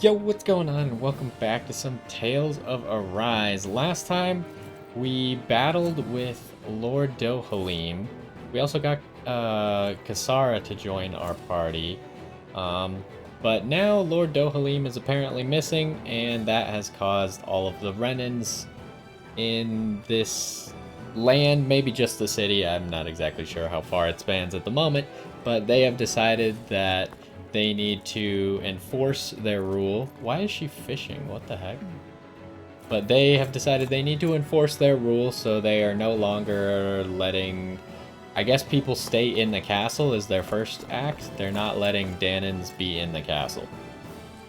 Yo, what's going on? And welcome back to some Tales of Arise. Last time, we battled with Lord Dohalim. We also got Kasara to join our party. But now Lord Dohalim is apparently missing, and that has caused all of the Renans in this land, maybe just the city, I'm not exactly sure how far it spans at the moment, but they have decided that they need to enforce their rule. Why is she fishing? What the heck? But they have decided they need to enforce their rule, so they are no longer letting, I guess, people stay in the castle is their first act. They're not letting Danans be in the castle.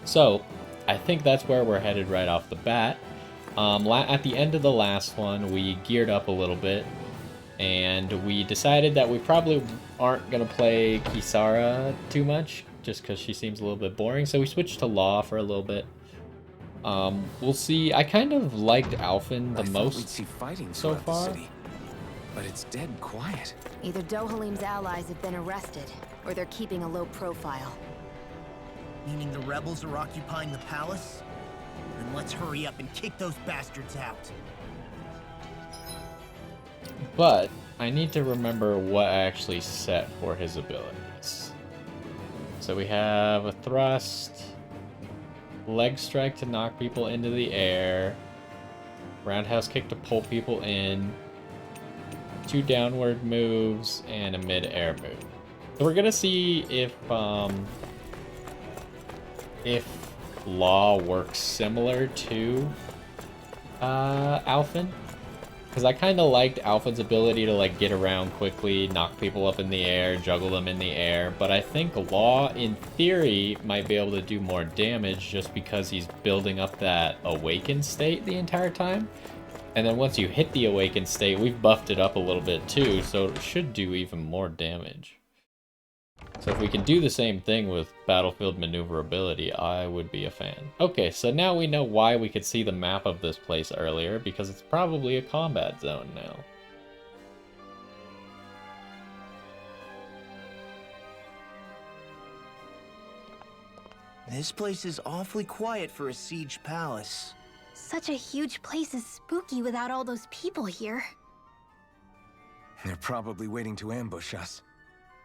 So, I think that's where we're headed right off the bat. At the end of the last one, we geared up a little bit, and we decided that we probably aren't going to play Kisara too much, just because she seems a little bit boring, so we switched to Law for a little bit. We'll see. I kind of liked Alphen the most we'd see fighting so far. The city, but it's dead quiet. Either Dohalim's allies have been arrested, or they're keeping a low profile. Meaning the rebels are occupying the palace? Then let's hurry up and kick those bastards out. But I need to remember what I actually set for his abilities. So we have a thrust, leg strike to knock people into the air, roundhouse kick to pull people in, 2 downward moves, and a mid-air move. So we're gonna see if Law works similar to Alphen, because I kind of liked Alphen's ability to like get around quickly, knock people up in the air, juggle them in the air, but I think Law in theory might be able to do more damage just because he's building up that awakened state the entire time. And then once you hit the awakened state, we've buffed it up a little bit too, so it should do even more damage. So if we can do the same thing with battlefield maneuverability, I would be a fan. Okay, so now we know why we could see the map of this place earlier, because it's probably a combat zone now. This place is awfully quiet for a siege palace. Such a huge place is spooky without all those people here. They're probably waiting to ambush us.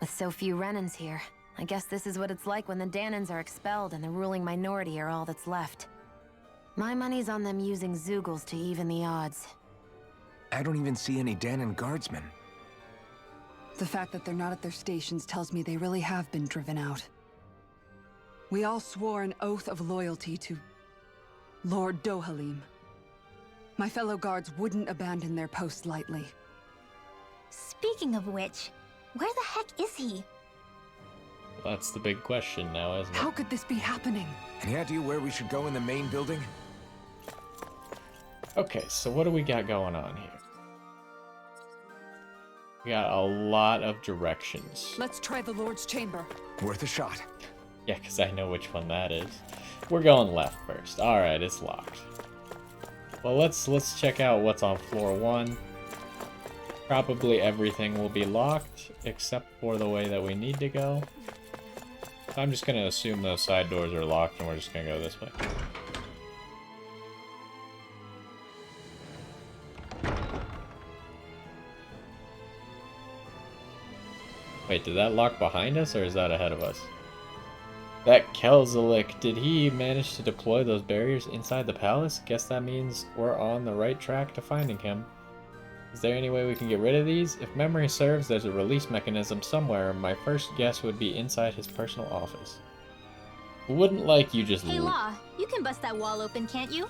With so few Renans here, I guess this is what it's like when the Danans are expelled and the ruling minority are all that's left. My money's on them using Zeugles to even the odds. I don't even see any Danan guardsmen. The fact that they're not at their stations tells me they really have been driven out. We all swore an oath of loyalty to Lord Dohalim. My fellow guards wouldn't abandon their posts lightly. Speaking of which, where the heck is he? That's the big question now, isn't it? How could this be happening? Any idea where we should go in the main building? Okay, so what do we got going on here? We got a lot of directions. Let's try the Lord's chamber. Worth a shot. Yeah, because I know which one that is. We're going left first. Alright, it's locked. Well, let's check out what's on floor 1. Probably everything will be locked, except for the way that we need to go. So I'm just going to assume those side doors are locked, and we're just going to go this way. Wait, did that lock behind us, or is that ahead of us? That Kelzelik, did he manage to deploy those barriers inside the palace? Guess that means we're on the right track to finding him. Is there any way we can get rid of these? If memory serves, there's a release mechanism somewhere. My first guess would be inside his personal office. Wouldn't like you just... Hey Law, you can bust that wall open, can't you?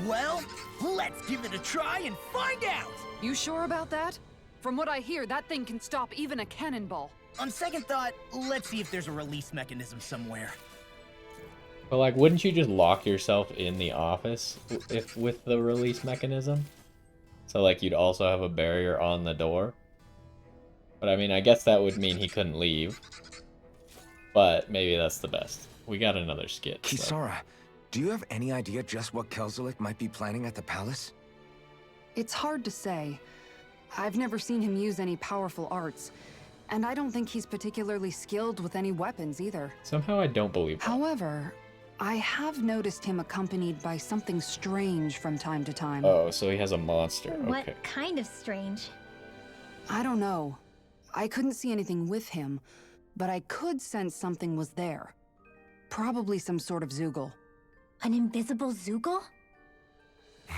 Well, let's give it a try and find out! You sure about that? From what I hear, that thing can stop even a cannonball. On second thought, let's see if there's a release mechanism somewhere. But like, wouldn't you just lock yourself in the office if with the release mechanism? So like, you'd also have a barrier on the door. But I mean, I guess that would mean he couldn't leave. But maybe that's the best. We got another skit. Kisara, do you have any idea just what Kelzelik might be planning at the palace? It's hard to say. I've never seen him use any powerful arts, and I don't think he's particularly skilled with any weapons either. Somehow I don't believe that. However, I have noticed him accompanied by something strange from time to time. Oh, so he has a monster. What Okay. kind of strange? I don't know. I couldn't see anything with him, but I could sense something was there. Probably some sort of Zoogle. An invisible Zoogle?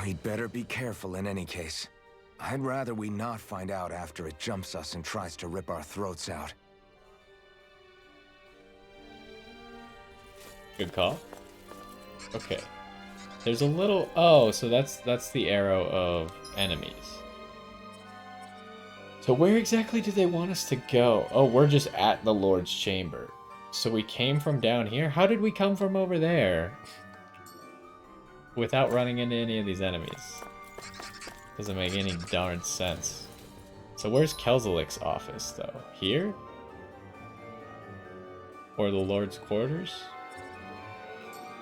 We'd better be careful in any case. I'd rather we not find out after it jumps us and tries to rip our throats out. Good call. Okay. There's a little... Oh, so that's the arrow of enemies. So where exactly do they want us to go? Oh, we're just at the Lord's Chamber. So we came from down here? How did we come from over there? Without running into any of these enemies. Doesn't make any darn sense. So where's Kelzelik's office, though? Here? Or the Lord's quarters?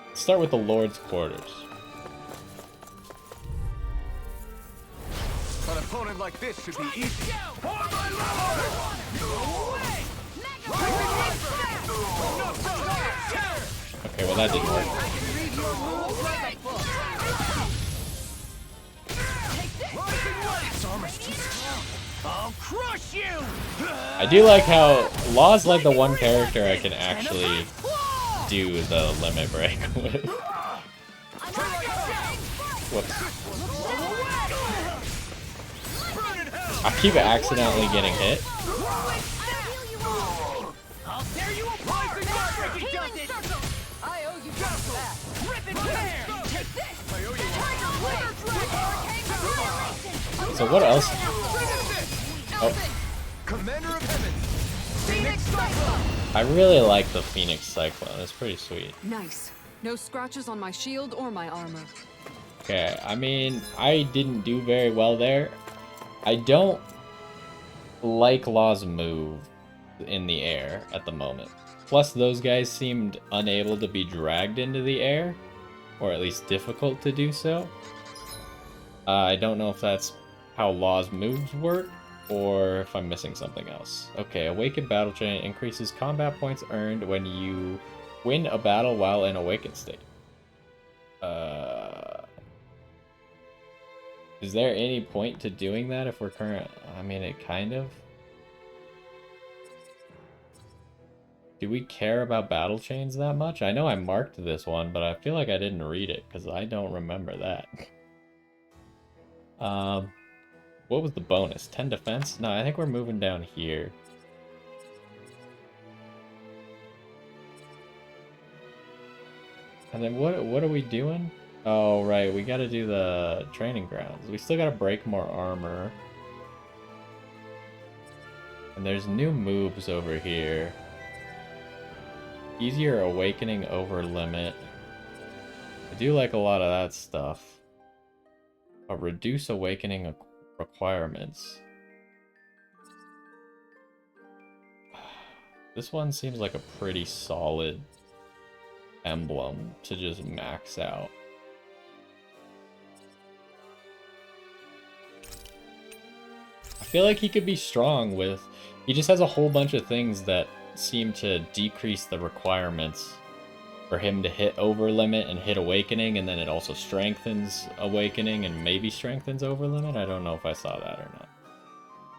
Let's start with the Lord's quarters. An opponent like this should be easy. Okay, well that didn't work. I'll crush you! I do like how Law's like the one character I can actually do the limit break with. Whoops. I keep accidentally getting hit. I'll tear you apart! Freaking does it! I owe you that. Rip and tear! Take this! So what else? Oh, Commander of Heaven! Phoenix Cyclone! I really like the Phoenix Cyclone. It's pretty sweet. Nice. No scratches on my shield or my armor. Okay, I mean, I didn't do very well there. I don't like Law's move in the air at the moment. Plus, those guys seemed unable to be dragged into the air, or at least difficult to do so. I don't know if that's how Law's moves work, or if I'm missing something else. Okay, Awakened Battle Chain increases combat points earned when you win a battle while in awakened state. Is there any point to doing that if we're current? I mean, it kind of. Do we care about battle chains that much? I know I marked this one, but I feel like I didn't read it because I don't remember that. What was the bonus? 10 defense? No, I think we're moving down here. And then what are we doing? Oh, right, we gotta do the training grounds. We still gotta break more armor. And there's new moves over here. Easier awakening over limit. I do like a lot of that stuff. But reduce awakening requirements. This one seems like a pretty solid emblem to just max out. I feel like he could be strong with... He just has a whole bunch of things that seem to decrease the requirements for him to hit over limit and hit awakening, and then it also strengthens awakening and maybe strengthens over limit. I don't know if I saw that or not.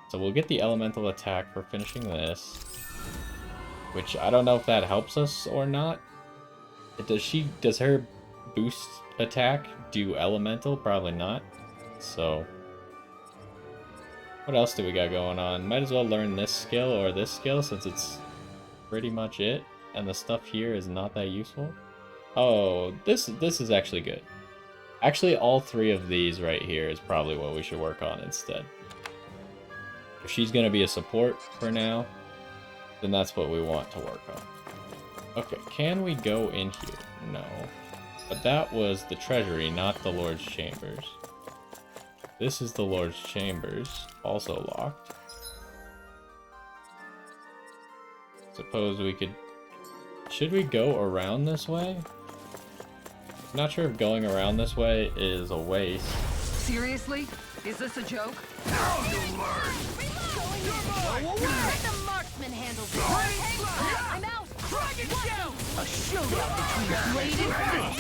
So we'll get the elemental attack for finishing this, which I don't know if that helps us or not. Does her boost attack do elemental? Probably not. So what else do we got going on? Might as well learn this skill or this skill since it's pretty much it. And the stuff here is not that useful. Oh, this is actually good. Actually, all three of these right here is probably what we should work on instead. If she's going to be a support for now, then that's what we want to work on. Okay, can we go in here? No. But that was the Treasury, not the Lord's Chambers. This is the Lord's Chambers, also locked. Suppose we could... Should we go around this way? I'm not sure if going around this way is a waste. Seriously? Is this a joke? Let the marksman handle this. I'm out. A showdown between blade and fist.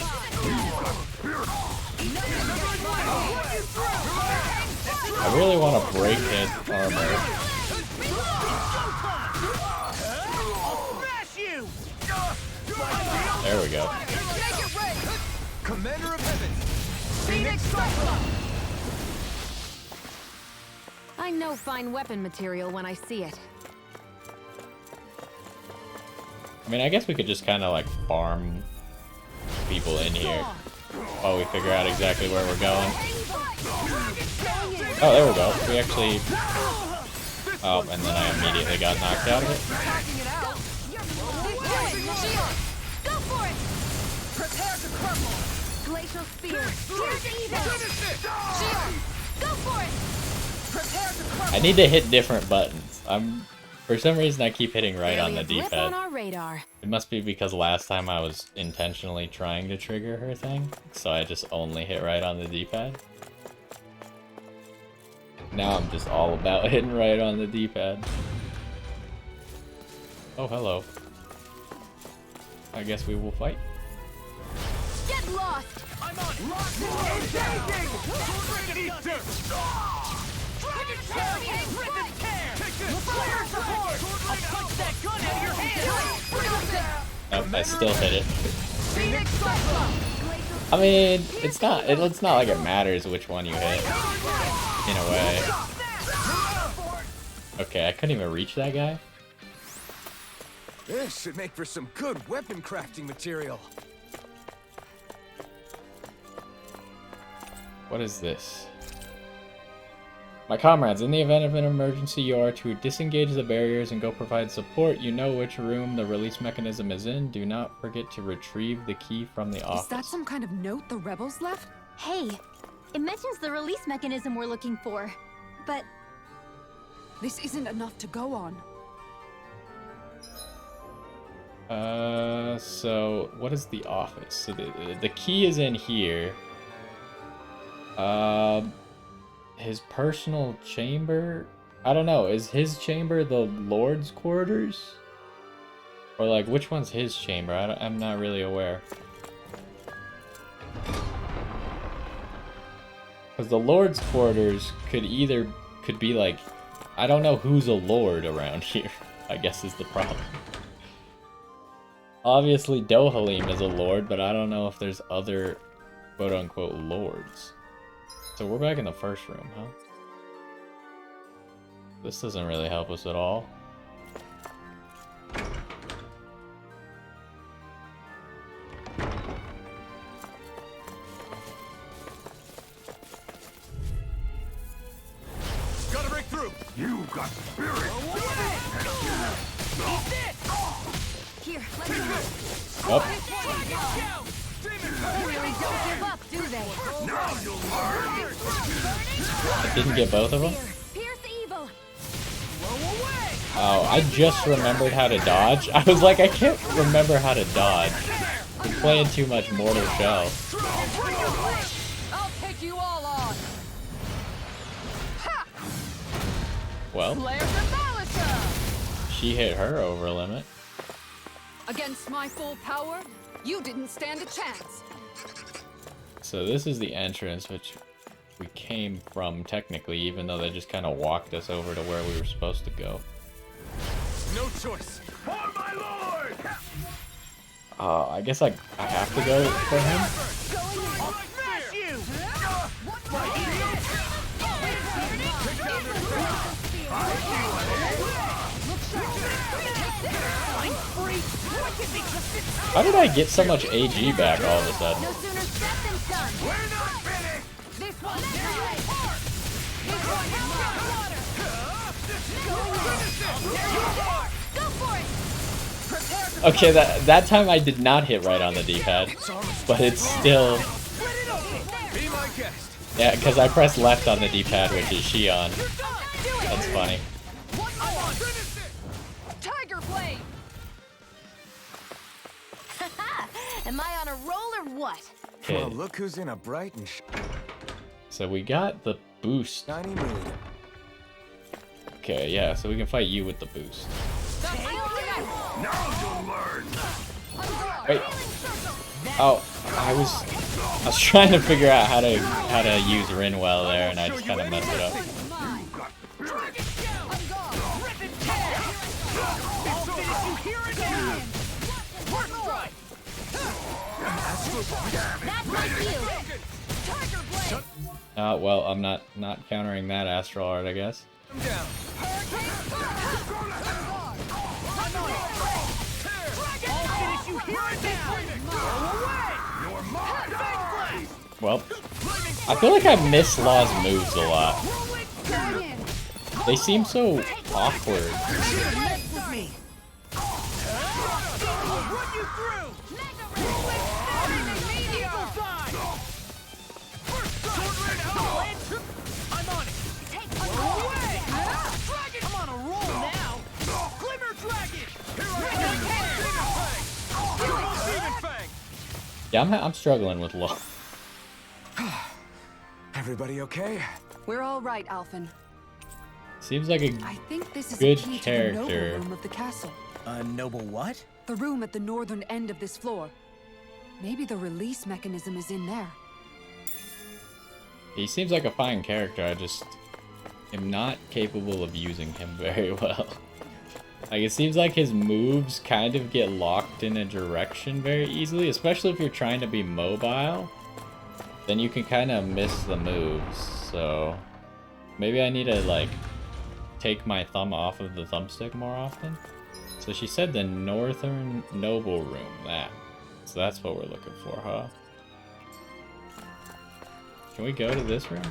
I really want to break his armor. Smash you! There we go. Commander of Heaven! Phoenix Cyclone! I know fine weapon material when I see it. I mean, I guess we could just kind of like farm people in here while we figure out exactly where we're going. Oh, there we go. We actually... Oh, and then I immediately got knocked out of it. Go for it! Prepare to crumble! Glacial spear! Shield! Go for it! Prepare to crumble! I need to hit different buttons. For some reason, I keep hitting right on the Barely a blip D-pad. on our radar. It must be because last time I was intentionally trying to trigger her thing, so I just only hit right on the D-pad. Now I'm just all about hitting right on the D-pad. Oh, hello. I guess we will fight. Get lost! I'm on it! Engaging! Eater! Rip and tear! Fire support! I'll punch that gun out of your hand! Nope, I still hit it. Phoenix Cyclone! I mean, it's not like it matters which one you hit. In a way. Okay, I couldn't even reach that guy. This should make for some good weapon crafting material. What is this? My comrades, in the event of an emergency, you are to disengage the barriers and go provide support. You know which room the release mechanism is in. Do not forget to retrieve the key from the office. Is that some kind of note the rebels left? Hey, it mentions the release mechanism we're looking for. But This isn't enough to go on. So what is the office? So the key is in here. His personal chamber? I don't know. Is his chamber the Lord's quarters? Or like, which one's his chamber? I'm not really aware. Because the Lord's quarters could be like, I don't know who's a lord around here, I guess is the problem. Obviously Dohalim is a lord, but I don't know if there's other quote-unquote lords. So we're back in the first room, huh? This doesn't really help us at all. Gotta break through! You got spirit! Here, let's go. Oh, They really don't give up, do they? Now you'll learn! I didn't get both of them? Pierce evil! Oh, I just remembered how to dodge. I was like, I can't remember how to dodge. I'm playing too much Mortal Shell. I'll take you all on! Well, Flares of Malisa! she hit her over limit. Against my full power, you didn't stand a chance. So this is the entrance which we came from technically, even though they just kind of walked us over to where we were supposed to go. No choice! For my lord! I guess I have to go for him? Smash you! I'm free! How did I get so much AG back all of a sudden? No sooner said than done! We're not finished! This one's yours! This one's mine! Go for it! Prepare to Okay, that time I did not hit right on the D-pad, but it's still... Be my guest! Yeah, because I pressed left on the D-pad, which is Shion. That's funny. Tiger Blade! Am I on a roll or what? Okay, Well, look who's in a bright and so we got the boost. shiny mood. Okay, yeah, so we can fight you with the boost. Now you'll learn! Wait. Oh, I was trying to figure out how to use Rinwell there, and I just kind of messed it up. Well, I'm not countering that Astral Art, I guess. Well, I feel like I miss Law's moves a lot. They seem so awkward. Yeah, I'm struggling with Law. Everybody okay? We're all right, Alphen. Seems like a I think this is good a key to the character. noble room of the castle. A noble what? The room at the northern end of this floor. Maybe the release mechanism is in there. He seems like a fine character, I just am not capable of using him very well. Like, it seems like his moves kind of get locked in a direction very easily, especially if you're trying to be mobile. Then you can kind of miss the moves, so maybe I need to, like, take my thumb off of the thumbstick more often. So she said the northern noble room, that. So that's what we're looking for, huh? Can we go to this room?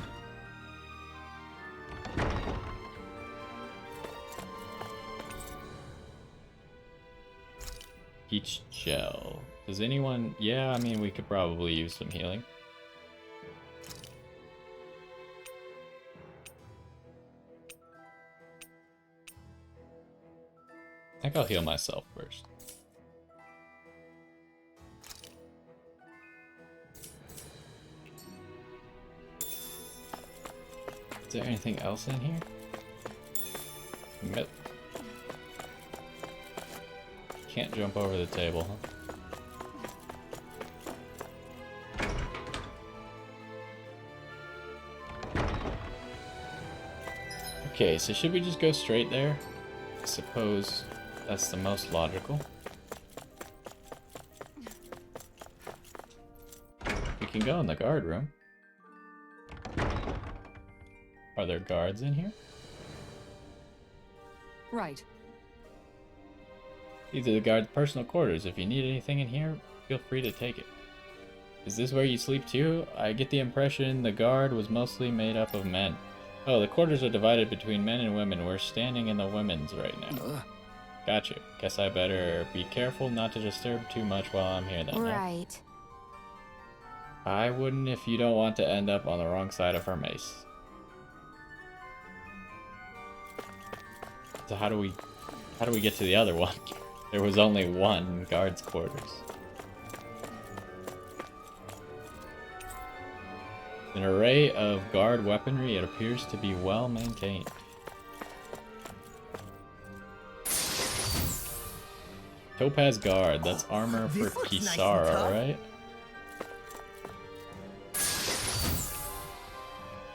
Peach gel. Does anyone... Yeah, I mean, we could probably use some healing. I think I'll heal myself first. Is there anything else in here? Nope. Can't jump over the table, huh? Okay, so should we just go straight there? I suppose that's the most logical. We can go in the guard room. Are there guards in here? Right. These are the guard's personal quarters. If you need anything in here, feel free to take it. Is this where you sleep too? I get the impression the guard was mostly made up of men. Oh, the quarters are divided between men and women. We're standing in the women's right now. Gotcha. Guess I better be careful not to disturb too much while I'm here then. Right. I wouldn't if you don't want to end up on the wrong side of her mace. So how do we get to the other one? There was only one guard's quarters. An array of guard weaponry. It appears to be well maintained. Topaz guard. That's armor for Kisara, right?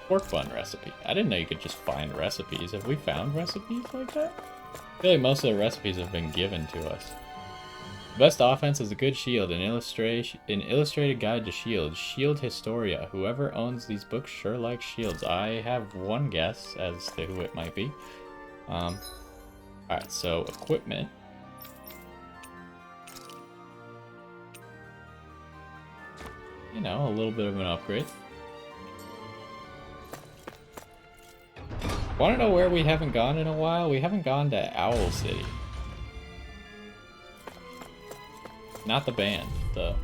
Pork bun recipe. I didn't know you could just find recipes. Have we found recipes like that? I feel like most of the recipes have been given to us. The best offense is a good shield. An illustrated guide to shields. Shield Historia. Whoever owns these books sure likes shields. I have one guess as to who it might be. Alright, so equipment. You know, a little bit of an upgrade. Want to know where we haven't gone in a while? We haven't gone to Owl City. Not the band, the...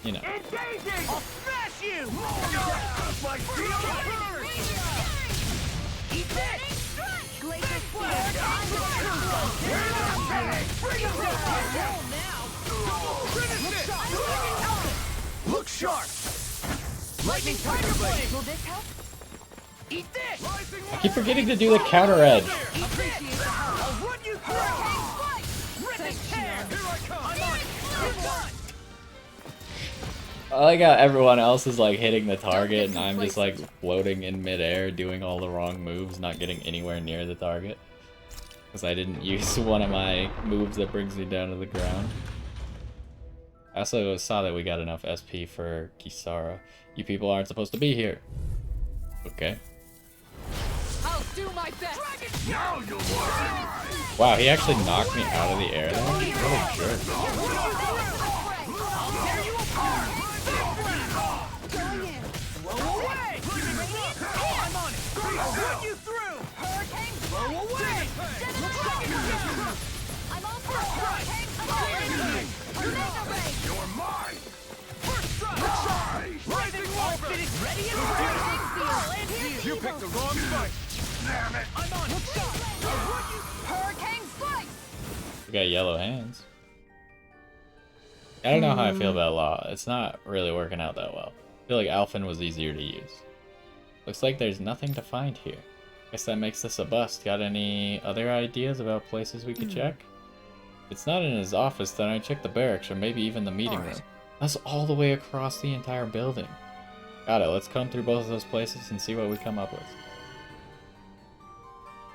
You know. I'll smash you! Eat this! Glacier Look sharp! Lightning Tiger Blade! Will this help? Eat this! I keep forgetting to do the counter edge. Eat this! I'll run you through! Rip and tear! I like how everyone else is like hitting the target and I'm just like floating in midair doing all the wrong moves, not getting anywhere near the target. Because I didn't use one of my moves that brings me down to the ground. I also saw that we got enough SP for Kisara. You people aren't supposed to be here. Okay. I'll do my best. Now you'll learn. Wow, he actually knocked me out of the air there? What a jerk. You picked the wrong fight. Damn it! I'm on. Hurricane Spike. We got yellow hands. I don't know how I feel about Law. It's not really working out that well. I feel like Alphen was easier to use. Looks like there's nothing to find here. Guess that makes this a bust. Got any other ideas about places we could check? If it's not in his office, then I check the barracks or maybe even the meeting room. That's all the way across the entire building. Got it. Let's comb through both of those places and see what we come up with.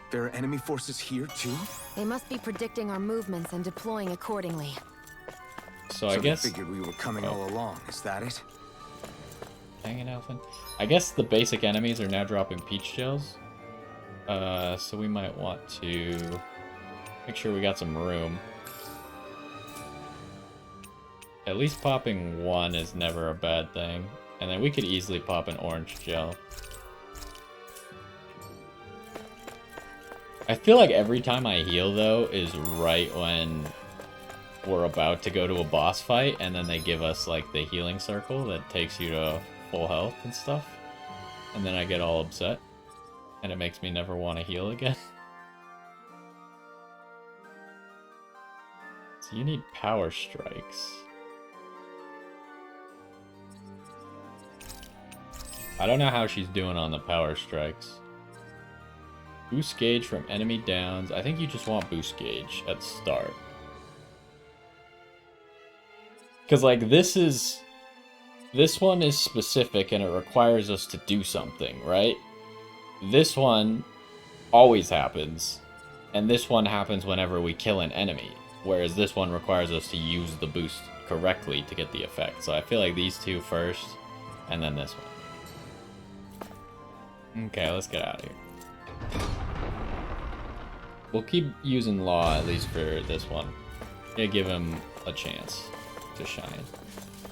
There are enemy forces here too? They must be predicting our movements and deploying accordingly. So I guess... they figured we were coming all along, is that it? Hanging Alphen. I guess the basic enemies are now dropping peach shells. So we might want to make sure we got some room. At least popping one is never a bad thing. And then we could easily pop an orange gel. I feel like every time I heal, though, is right when we're about to go to a boss fight, and then they give us, like, the healing circle that takes you to full health and stuff. And then I get all upset. And it makes me never want to heal again. So you need power strikes. I don't know how she's doing on the power strikes. Boost gauge from enemy downs. I think you just want boost gauge at start. Because, like, this one is specific and it requires us to do something, right? This one always happens. And this one happens whenever we kill an enemy. Whereas this one requires us to use the boost correctly to get the effect. So I feel like these two first, and then this one. Okay, let's get out of here. We'll keep using Law, at least for this one. Yeah, give him a chance to shine.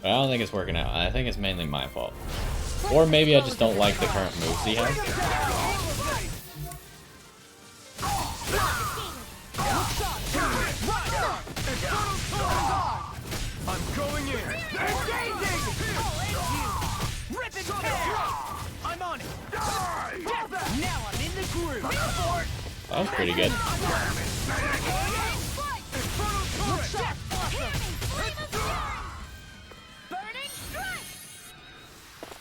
But I don't think it's working out. I think it's mainly my fault. Or maybe I just don't like the current moves he has. I'm going in. I'm on it. Now I'm in the groove. That was pretty good.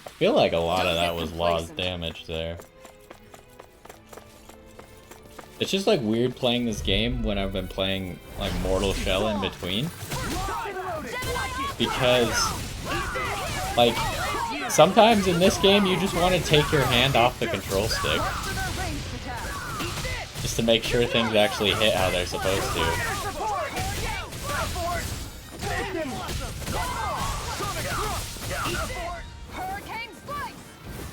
I feel like a lot of that was Law's damage there. It's just like weird playing this game when I've been playing like Mortal Shell in between. Because like sometimes in this game you just want to take your hand off the control stick. Just to make sure things actually hit how they're supposed to.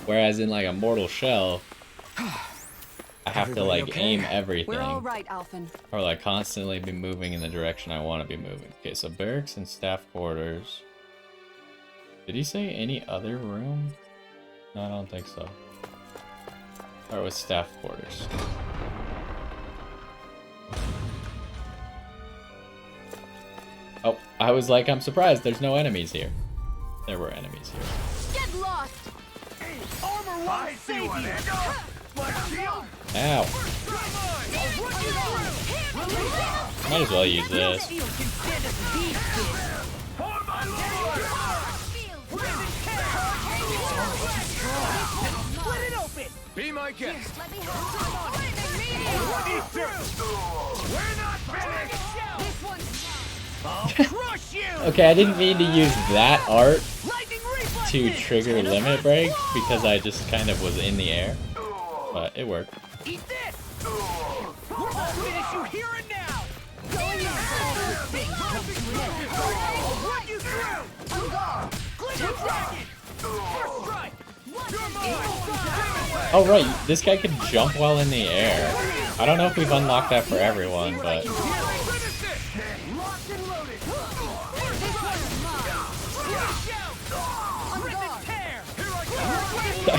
Whereas in like a Mortal Shell, I have to like aim everything. We're all right, Alphen. Or like constantly be moving in the direction I want to be moving. Okay, so barracks and staff quarters. Did he say any other room? No, I don't think so. Or with staff quarters. Oh, I was like, I'm surprised there's no enemies here. There were enemies here. Get lost. Armor I see one. My shield. Ow. Might as well use this. Be my guest. Let me help. We're not finished. This one's I'll crush you! Okay, I didn't mean to use that art Lightning reflexes! to trigger limit break because I just kind of was in the air. But it worked. Eat this! I'll finish you here and now! Run you through! Glitter dragon! First strike! You're mine! Oh right, this guy can jump while in the air. I don't know if we've unlocked that for everyone, but Locked and loaded! I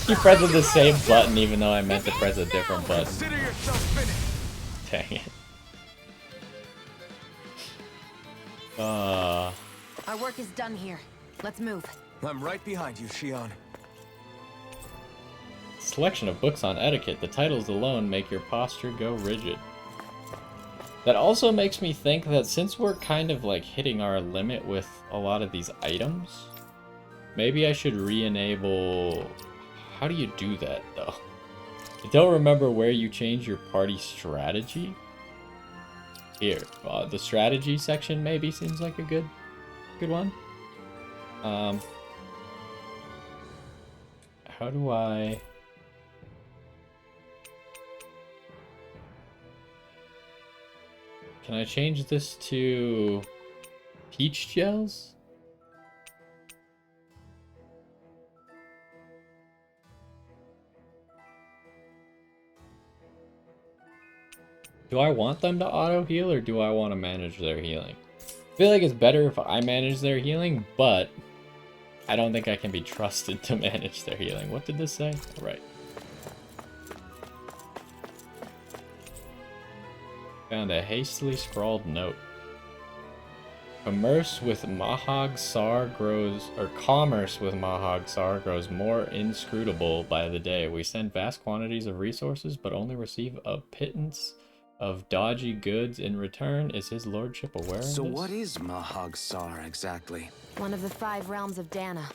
keep pressing the same button even though I meant to press a different button. Consider yourself finished. Dang it. Our work is done here. Let's move. I'm right behind you, Shion. Selection of books on etiquette. The titles alone make your posture go rigid. That also makes me think that since we're kind of like hitting our limit with a lot of these items, maybe I should re-enable... How do you do that though? I don't remember where you change your party strategy. Here, the strategy section maybe seems like a good one. How do I... Can I change this to peach gels? Do I want them to auto heal or do I want to manage their healing? I feel like it's better if I manage their healing, but I don't think I can be trusted to manage their healing. What did this say? Right. Found a hastily scrawled note. Commerce with Mahag Sar grows more inscrutable by the day. We send vast quantities of resources, but only receive a pittance of dodgy goods in return. Is his lordship aware of this? So what is Mahag Sar exactly? One of the 5 realms of Dana.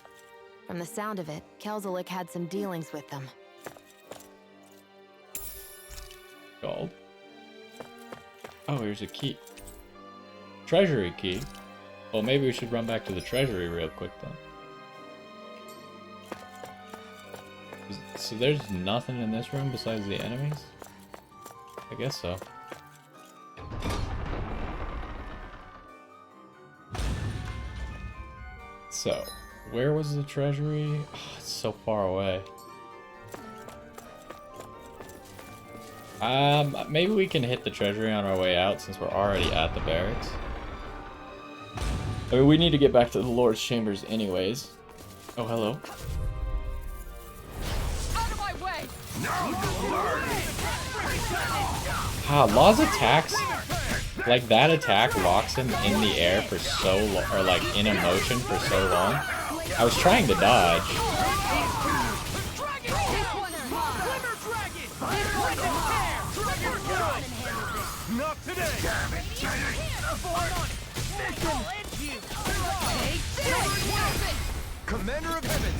From the sound of it, Kelzelik had some dealings with them. Called. Oh, here's a key. Treasury key. Well, maybe we should run back to the treasury real quick then. So there's nothing in this room besides the enemies? I guess so. So, where was the treasury? Oh, it's so far away. Maybe we can hit the treasury on our way out since we're already at the barracks. I mean, we need to get back to the Lord's chambers anyways. Oh, hello. Out of my way! Law's attacks, like that attack locks him in the air for so long, or like in a motion for so long. I was trying to dodge. Not today! Damn it! Commander of Heaven!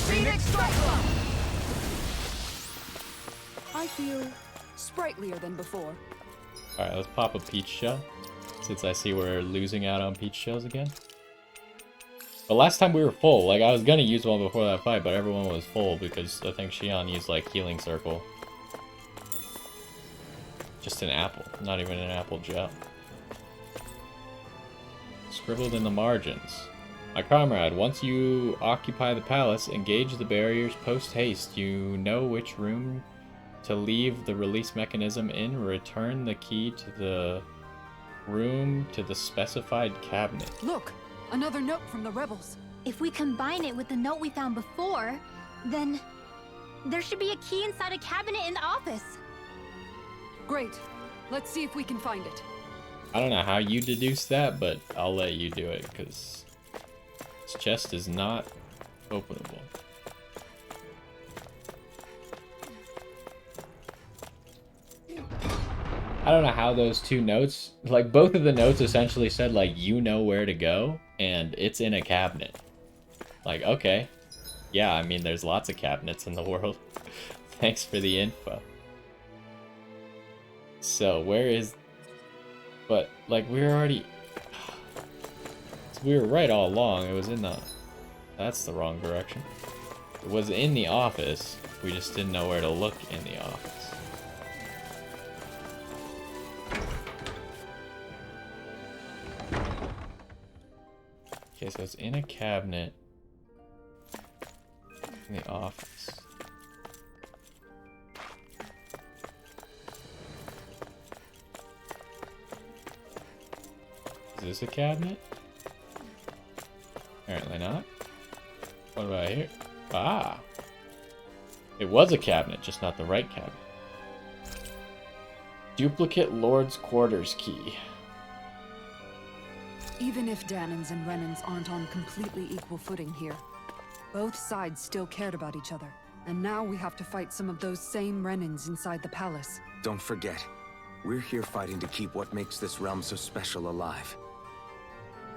Phoenix Cyclone! I feel sprightlier than before. Alright, let's pop a peach shell, since I see we're losing out on peach shells again. But last time we were full. Like, I was gonna use one before that fight, but everyone was full because I think Shion used, like, healing circle. Just an apple, not even an apple gel. Scribbled in the margins. My comrade, once you occupy the palace, engage the barriers post-haste. You know which room to leave the release mechanism in. Return the key to the room to the specified cabinet. Look, another note from the rebels. If we combine it with the note we found before, then there should be a key inside a cabinet in the office. Great. Let's see if we can find it. I don't know how you deduce that, but I'll let you do it, because this chest is not openable. I don't know how those two notes, like both of the notes essentially said like, you know where to go, and it's in a cabinet. Like, okay. Yeah, I mean, there's lots of cabinets in the world. Thanks for the info. So, where is... But, like, we were already... We were right all along. It was in the... That's the wrong direction. It was in the office. We just didn't know where to look in the office. Okay, so it's in a cabinet in the office. Is this a cabinet? Apparently not. What about here? Ah! It was a cabinet, just not the right cabinet. Duplicate Lord's Quarters key. Even if Danans and Renans aren't on completely equal footing here, both sides still cared about each other. And now we have to fight some of those same Renans inside the palace. Don't forget, we're here fighting to keep what makes this realm so special alive.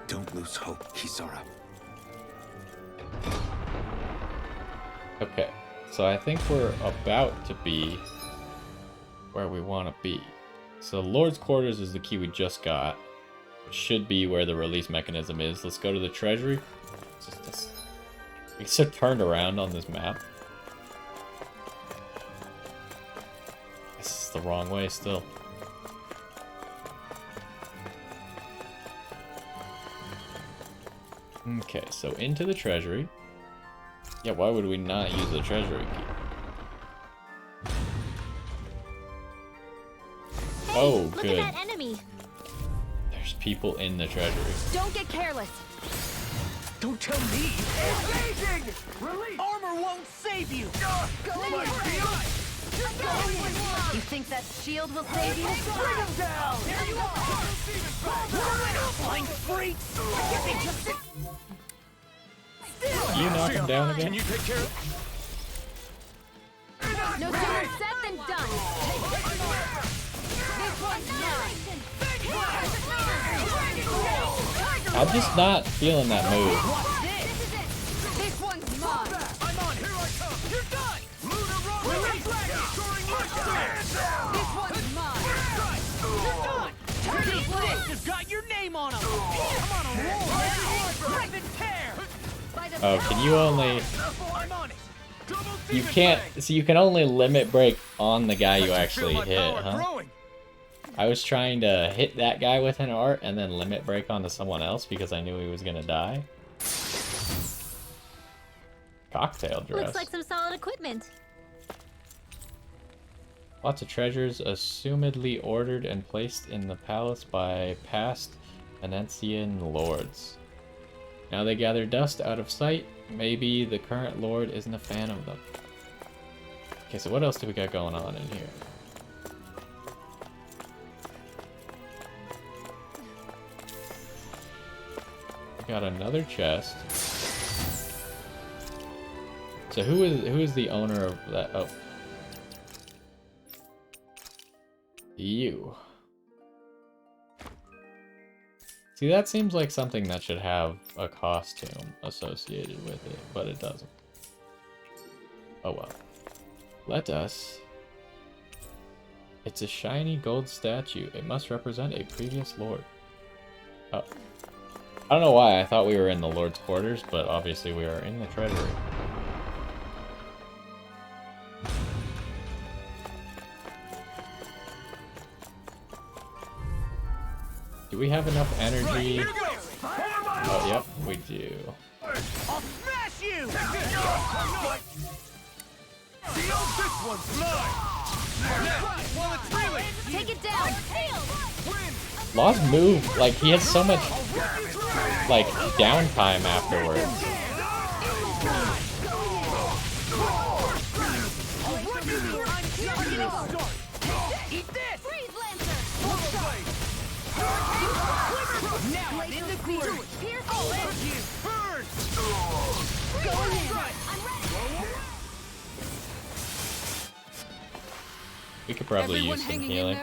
Don't lose hope, Kisara. Okay, so I think we're about to be where we want to be. So Lord's Quarters is the key we just got. It should be where the release mechanism is. Let's go to the Treasury. It's so turned around on this map. This is the wrong way still. Okay, so into the Treasury. Yeah, why would we not use the Treasury key? Hey, Oh, look good. at that enemy. There's people in the Treasury. Don't get careless. Don't tell me. Engaging! Release! Armor won't save you. Go You think that shield will save you? Bring him down. There you are. Flying freaks. You knock him down again? Can you take care of? No sooner said than done. This one's mine. I'm just not feeling that move. This one's mine. I'm on. Here I come. You're done. Release. This one's mine. You're done. These fists have got your name on them. I'm on a roll now. Rip and tear. Oh, can you only... I'm on it. You can't... So you can only limit break on the guy you actually hit, huh? I was trying to hit that guy with an art and then limit break onto someone else because I knew he was gonna die. Cocktail dress. Looks like some solid equipment. Lots of treasures assumedly ordered and placed in the palace by past Venetian lords. Now they gather dust out of sight. Maybe the current lord isn't a fan of them. Okay, so what else do we got going on in here? We got another chest. So who is the owner of that? Oh. You. See, that seems like something that should have a costume associated with it, but it doesn't. Oh well. Let us... It's a shiny gold statue. It must represent a previous lord. Oh. I don't know why I thought we were in the Lord's quarters, but obviously we are in the Treasury. Do we have enough energy? Oh, yep, we do. I'll smash you! This one's mine! While it's reeling! Take it down. Law's move, like, he has so much, like, downtime afterwards. Eat this! Freeze Lancer. Now I'm in the corner! I'll end you! Burn! Going in. I'm ready. We could probably Everyone use some hanging in healing.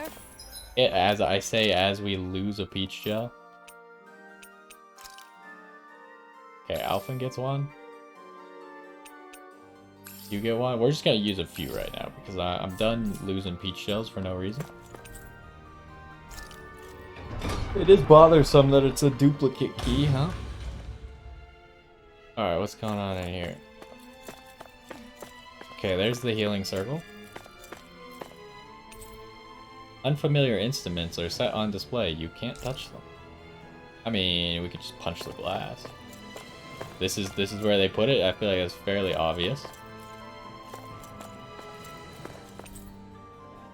there? As I say, as we lose a peach gel. Okay, Alphen gets one. You get one. We're just gonna use a few right now because I'm done losing peach shells for no reason. It is bothersome that it's a duplicate key, huh? Alright, what's going on in here? Okay, there's the healing circle. Unfamiliar instruments are set on display. You can't touch them. I mean, we could just punch the glass. This is where they put it. I feel like it's fairly obvious.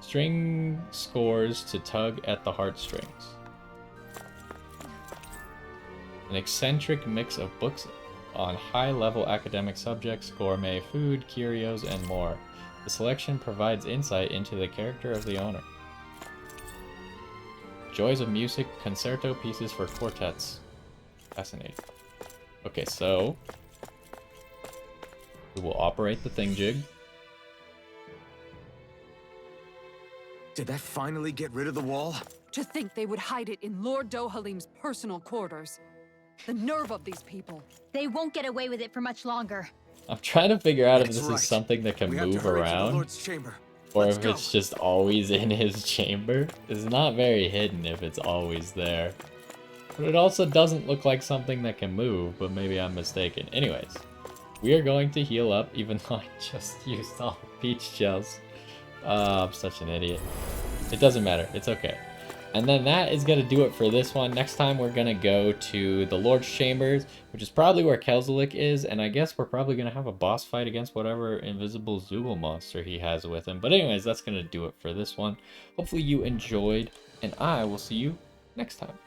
String scores to tug at the heartstrings. An eccentric mix of books on high-level academic subjects, gourmet food, curios, and more. The selection provides insight into the character of the owner. Joys of music, concerto pieces for quartets. Fascinating. Okay, so we will operate the thingjig. Did that finally get rid of the wall? To think they would hide it in Lord Dohalim's personal quarters. The nerve of these people. They won't get away with it for much longer. I'm trying to figure out if That's this right. is something that can We have to move hurry to the around, Lord's chamber. or Let's if go. it's just always in his chamber. It's not very hidden if it's always there. But it also doesn't look like something that can move, but maybe I'm mistaken. Anyways, we are going to heal up, even though I just used all peach shells. I'm such an idiot. It doesn't matter. It's okay. And then that is going to do it for this one. Next time we're going to go to the Lord's Chambers, which is probably where Kelzelik is, and I guess we're probably going to have a boss fight against whatever invisible Zoogle monster he has with him. But anyways, that's going to do it for this one. Hopefully you enjoyed, and I will see you next time.